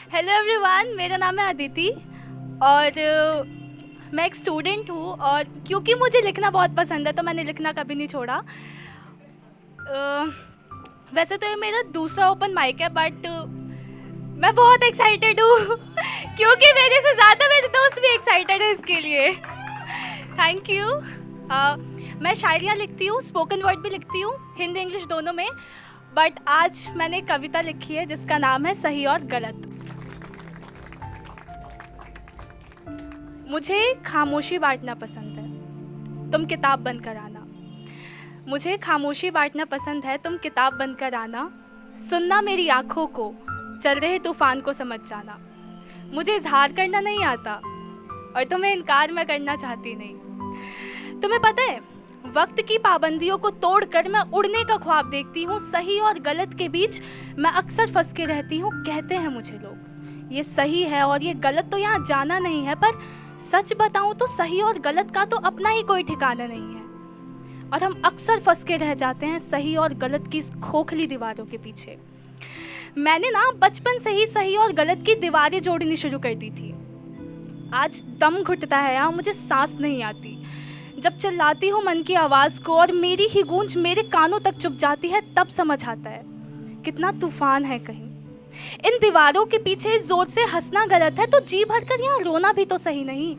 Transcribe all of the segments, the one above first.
Hello everyone, मेरा नाम है अदिति और मैं एक स्टूडेंट हूँ और क्योंकि मुझे लिखना बहुत पसंद है तो मैंने लिखना कभी नहीं छोड़ा। वैसे तो ये मेरा दूसरा ओपन माइक है बट मैं बहुत एक्साइटेड हूँ क्योंकि मेरे से ज़्यादा मेरे दोस्त भी एक्साइटेड है इसके लिए। Thank you. मैं शायरियाँ लिखती हूँ, स्पोकन वर्ड भी लिखती हूँ, हिंदी इंग्लिश दोनों में। बट आज मैंने एक कविता लिखी है जिसका नाम है सही और गलत। मुझे खामोशी बांटना पसंद है, तुम किताब बंद कर आना। मुझे खामोशी बांटना पसंद है, तुम किताब बंद कर आना। सुनना मेरी आँखों को, चल रहे तूफान को समझ जाना। मुझे इजहार करना नहीं आता और तुम्हें इनकार मैं करना चाहती नहीं। तुम्हें पता है, वक्त की पाबंदियों को तोड़कर मैं उड़ने का ख्वाब देखती हूँ। सही और गलत के बीच मैं अक्सर फंस के रहती हूँ। कहते हैं मुझे लोग ये सही है और ये गलत तो यहाँ जाना नहीं है, पर सच बताऊँ तो सही और गलत का तो अपना ही कोई ठिकाना नहीं है और हम अक्सर फंस के रह जाते हैं सही और गलत की इस खोखली दीवारों के पीछे। मैंने ना बचपन से ही सही और गलत की दीवारें जोड़नी शुरू कर दी थी। आज दम घुटता है यहाँ, मुझे सांस नहीं आती। जब चिल्लाती हूँ मन की आवाज़ को और मेरी ही गूंज मेरे कानों तक चुप जाती है, तब समझ आता है कितना तूफान है कहीं। इन दीवारों के पीछे जोर से हंसना गलत है तो जी भरकर यहाँ रोना भी तो सही नहीं।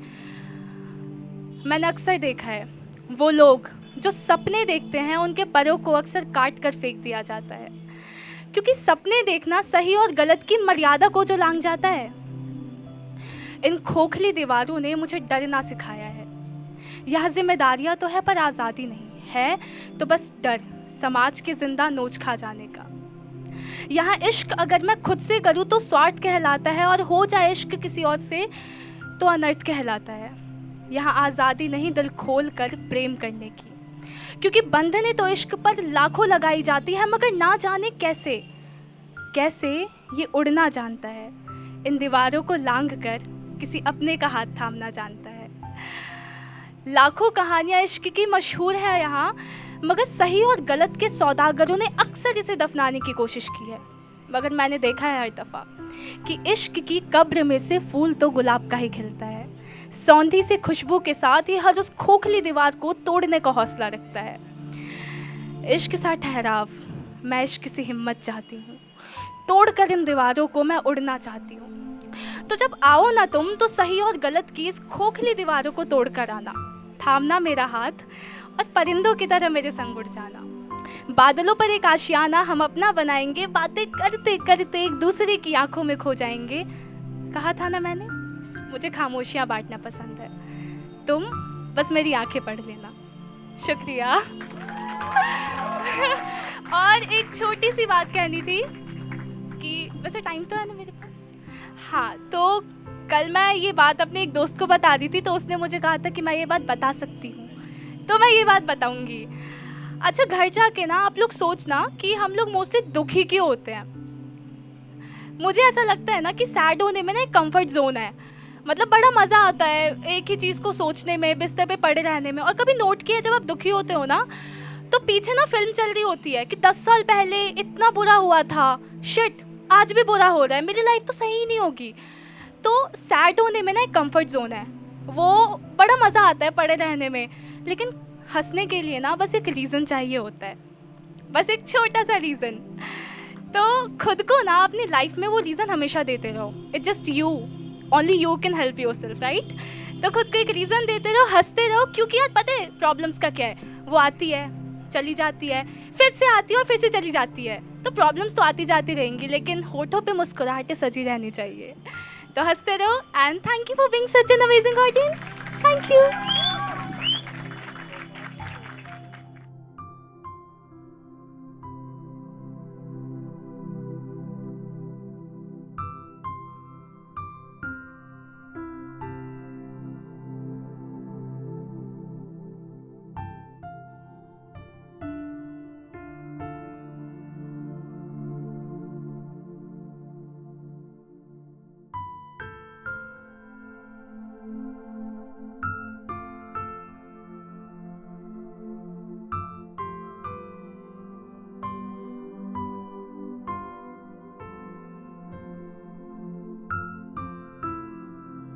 मैंने अक्सर देखा है वो लोग जो सपने देखते हैं, उनके परों को अक्सर काट कर फेंक दिया जाता है, क्योंकि सपने देखना सही और गलत की मर्यादा को जो लांघ जाता है। इन खोखली दीवारों ने मुझे डरना सिखाया है। यह जिम्मेदारियां तो है पर आज़ादी नहीं है, तो बस डर समाज के जिंदा नोच खा जाने का। यहाँ इश्क अगर मैं खुद से करूँ तो स्वार्थ कहलाता है और हो जाए इश्क किसी और से तो अनर्थ कहलाता है। यहाँ आज़ादी नहीं दिल खोल कर प्रेम करने की, क्योंकि बंधने तो इश्क पर लाखों लगाई जाती है, मगर ना जाने कैसे कैसे ये उड़ना जानता है। इन दीवारों को लांघ कर किसी अपने का हाथ थामना जानता है। लाखों कहानियाँ इश्क की मशहूर है यहाँ, मगर सही और गलत के सौदागरों ने अक्सर इसे दफनाने की कोशिश की है। मगर मैंने देखा है हर दफ़ा कि इश्क की कब्र में से फूल तो गुलाब का ही खिलता है। सौंधी से खुशबू के साथ ही हर उस खोखली दीवार को तोड़ने का हौसला रखता है। इश्क सा ठहराव, मैं इश्क से हिम्मत चाहती हूँ, तोड़कर इन दीवारों को मैं उड़ना चाहती हूँ। तो जब आओ ना तुम तो सही और गलत की इस खोखली दीवारों को तोड़कर आना, थामना मेरा हाथ और परिंदों की तरह मेरे संग उड़ जाना। बादलों पर एक आशियाना हम अपना बनाएंगे, बातें करते करते एक दूसरे की आंखों में खो जाएंगे। कहा था ना मैंने, मुझे खामोशियाँ बांटना पसंद है, तुम बस मेरी आंखें पढ़ लेना। शुक्रिया। और एक छोटी सी बात कहनी थी कि वैसे टाइम तो है ना मेरे पास। हाँ, तो कल मैं ये बात अपने एक दोस्त को बता दी थी, तो उसने मुझे कहा था कि मैं ये बात बता सकती हूँ, तो मैं ये बात बताऊँगी। अच्छा, घर जाके ना आप लोग सोचना कि हम लोग मोस्टली दुखी क्यों होते हैं। मुझे ऐसा लगता है ना कि सैड होने में ना एक कंफर्ट जोन है, मतलब बड़ा मज़ा आता है एक ही चीज़ को सोचने में, बिस्तर पे पड़े रहने में। और कभी नोट किया, जब आप दुखी होते हो ना तो पीछे ना फिल्म चल रही होती है कि 10 साल पहले इतना बुरा हुआ था, शिट आज भी बुरा हो रहा है, मेरी लाइफ तो सही ही नहीं होगी। तो सैड होने में ना एक कंफर्ट जोन है, वो बड़ा मज़ा आता है पड़े रहने में। लेकिन हंसने के लिए ना बस एक रीज़न चाहिए होता है, बस एक छोटा सा रीज़न। तो खुद को ना अपनी लाइफ में वो रीज़न हमेशा देते रहो। It's just you, only you can help your self, right. तो खुद को एक रीज़न देते रहो, हंसते रहो, क्योंकि यार पता है प्रॉब्लम्स का क्या है, वो आती है चली जाती है, फिर से आती है और फिर से चली जाती है। तो प्रॉब्लम्स तो आती जाती रहेंगी, लेकिन होठों पे मुस्कुराहटें सजी रहनी चाहिए। तो हंसते रहो and thank you for being such an amazing audience. Thank you.